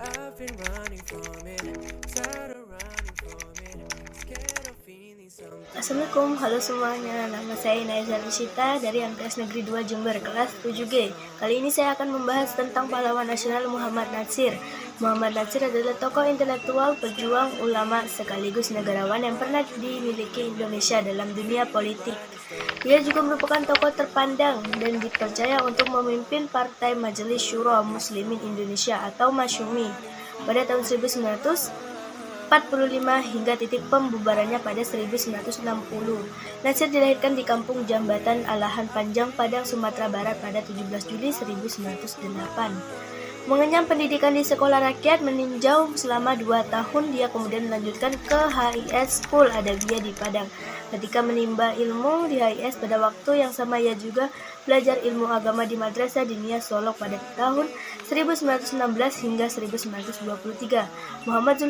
I've been running from it, tired of running from it, scared of feeling something. Assalamualaikum, halo semuanya. Nama saya Naiza Risita dari MTS Negeri 2 Jember, kelas 7G. Kali ini saya akan membahas tentang pahlawan nasional Muhammad Natsir. Muhammad Natsir adalah tokoh intelektual, pejuang, ulama, sekaligus negarawan yang pernah dimiliki Indonesia dalam dunia politik. Dia juga merupakan tokoh terpandang dan dipercaya untuk memimpin Partai Majelis Syuro Muslimin Indonesia atau Masyumi pada tahun 1945 hingga titik pembubarannya pada 1960. Natsir dilahirkan di Kampung Jambatan Alahan Panjang, Padang, Sumatera Barat pada 17 Juli 1908. Mengenyam pendidikan di sekolah rakyat meninjau selama 2 tahun, dia kemudian melanjutkan ke HIS School Adabiyah di Padang. Ketika menimba ilmu di HIS, pada waktu yang sama ia juga belajar ilmu agama di Madrasah Diniyah Solok pada tahun 1916 hingga 1923. Muhammad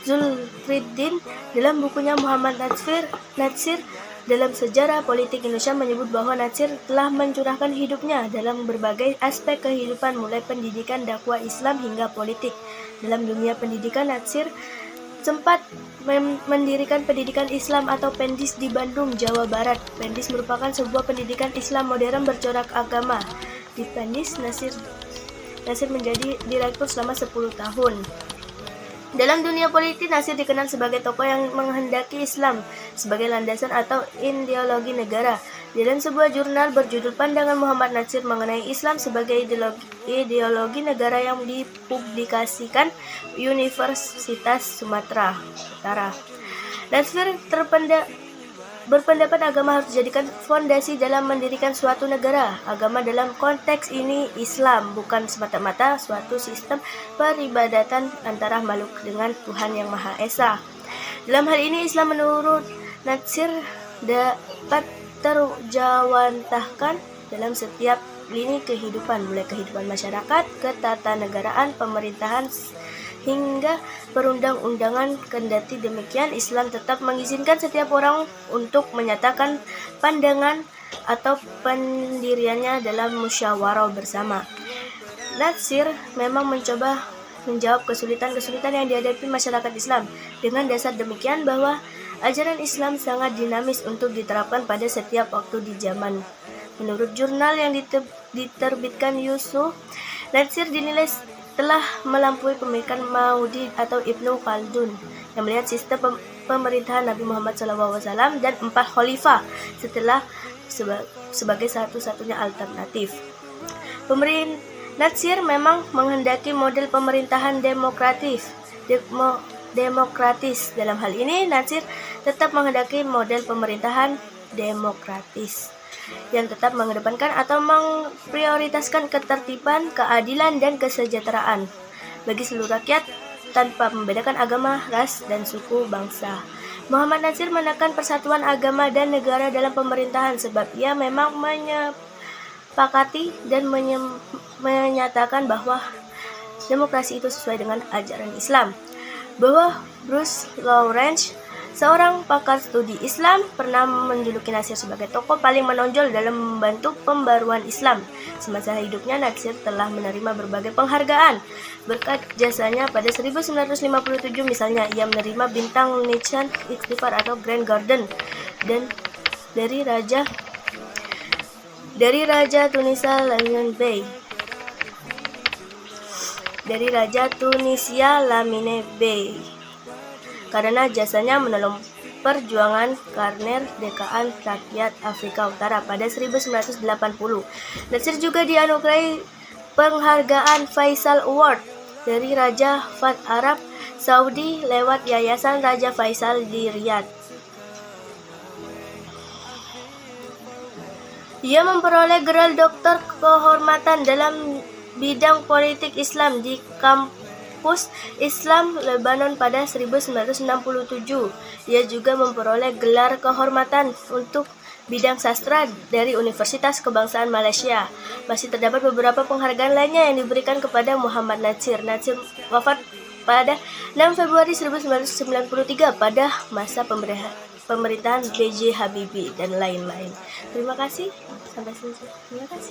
Zulkifliddin dalam bukunya Muhammad Natsir dalam Sejarah Politik Indonesia menyebut bahwa Natsir telah mencurahkan hidupnya dalam berbagai aspek kehidupan, mulai pendidikan, dakwah Islam hingga politik. Dalam dunia pendidikan, Natsir sempat mendirikan pendidikan Islam atau Pendis di Bandung, Jawa Barat. Pendis merupakan sebuah pendidikan Islam modern bercorak agama. Di Pendis, Natsir menjadi direktur selama 10 tahun. Dalam dunia politik, Natsir dikenal sebagai tokoh yang menghendaki Islam sebagai landasan atau ideologi negara. Dalam sebuah jurnal berjudul Pandangan Muhammad Natsir mengenai Islam sebagai ideologi negara yang dipublikasikan Universitas Sumatera Utara, Natsir berpendapat agama harus dijadikan fondasi dalam mendirikan suatu negara. Agama dalam konteks ini Islam, bukan semata-mata suatu sistem peribadatan antara makhluk dengan Tuhan Yang Maha Esa. Dalam hal ini Islam menurut Natsir dapat terjawantahkan dalam setiap lini kehidupan, mulai kehidupan masyarakat, ketatanegaraan, pemerintahan, hingga perundang-undangan. Kendati demikian, Islam tetap mengizinkan setiap orang untuk menyatakan pandangan atau pendiriannya dalam musyawarah bersama. Natsir memang mencoba menjawab kesulitan-kesulitan yang dihadapi masyarakat Islam dengan dasar demikian bahwa ajaran Islam sangat dinamis untuk diterapkan pada setiap waktu di zaman. Menurut jurnal yang diterbitkan Yusuf, Natsir dinilai telah melampaui pemikiran Maudi atau Ibnu Khaldun yang melihat sistem pemerintahan Nabi Muhammad SAW dan 4 khalifah setelah sebagai satu-satunya alternatif. Natsir memang menghendaki model pemerintahan demokratis. Dalam hal ini, Natsir tetap menghendaki model pemerintahan demokratis yang tetap mengedepankan atau memprioritaskan ketertiban, keadilan, dan kesejahteraan bagi seluruh rakyat tanpa membedakan agama, ras, dan suku bangsa. Muhammad Natsir menekan persatuan agama dan negara dalam pemerintahan sebab ia memang menyepakati dan menyatakan bahwa demokrasi itu sesuai dengan ajaran Islam. Bahwa Bruce Lawrence, seorang pakar studi Islam, pernah menjuluki Natsir sebagai tokoh paling menonjol dalam membantu pembaruan Islam. Semasa hidupnya, Natsir telah menerima berbagai penghargaan berkat jasanya. Pada 1957 misalnya, ia menerima bintang Nishan Istighfar atau Grand Garden dan dari Raja Tunisia Lamine Bey karena jasanya menolong perjuangan kemerdekaan rakyat Afrika Utara pada 1980. Natsir juga dianugerahi penghargaan Faisal Award dari Raja Fahd Arab Saudi lewat Yayasan Raja Faisal di Riyadh. Ia memperoleh gelar doktor kehormatan dalam bidang politik Islam di Kampus Islam Lebanon pada 1967. Ia juga memperoleh gelar kehormatan untuk bidang sastra dari Universitas Kebangsaan Malaysia. Masih terdapat beberapa penghargaan lainnya yang diberikan kepada Muhammad Natsir. Natsir wafat pada 6 Februari 1993 pada masa pemerintahan B.J. Habibie dan lain-lain. Terima kasih. Sampai selesai. Terima kasih.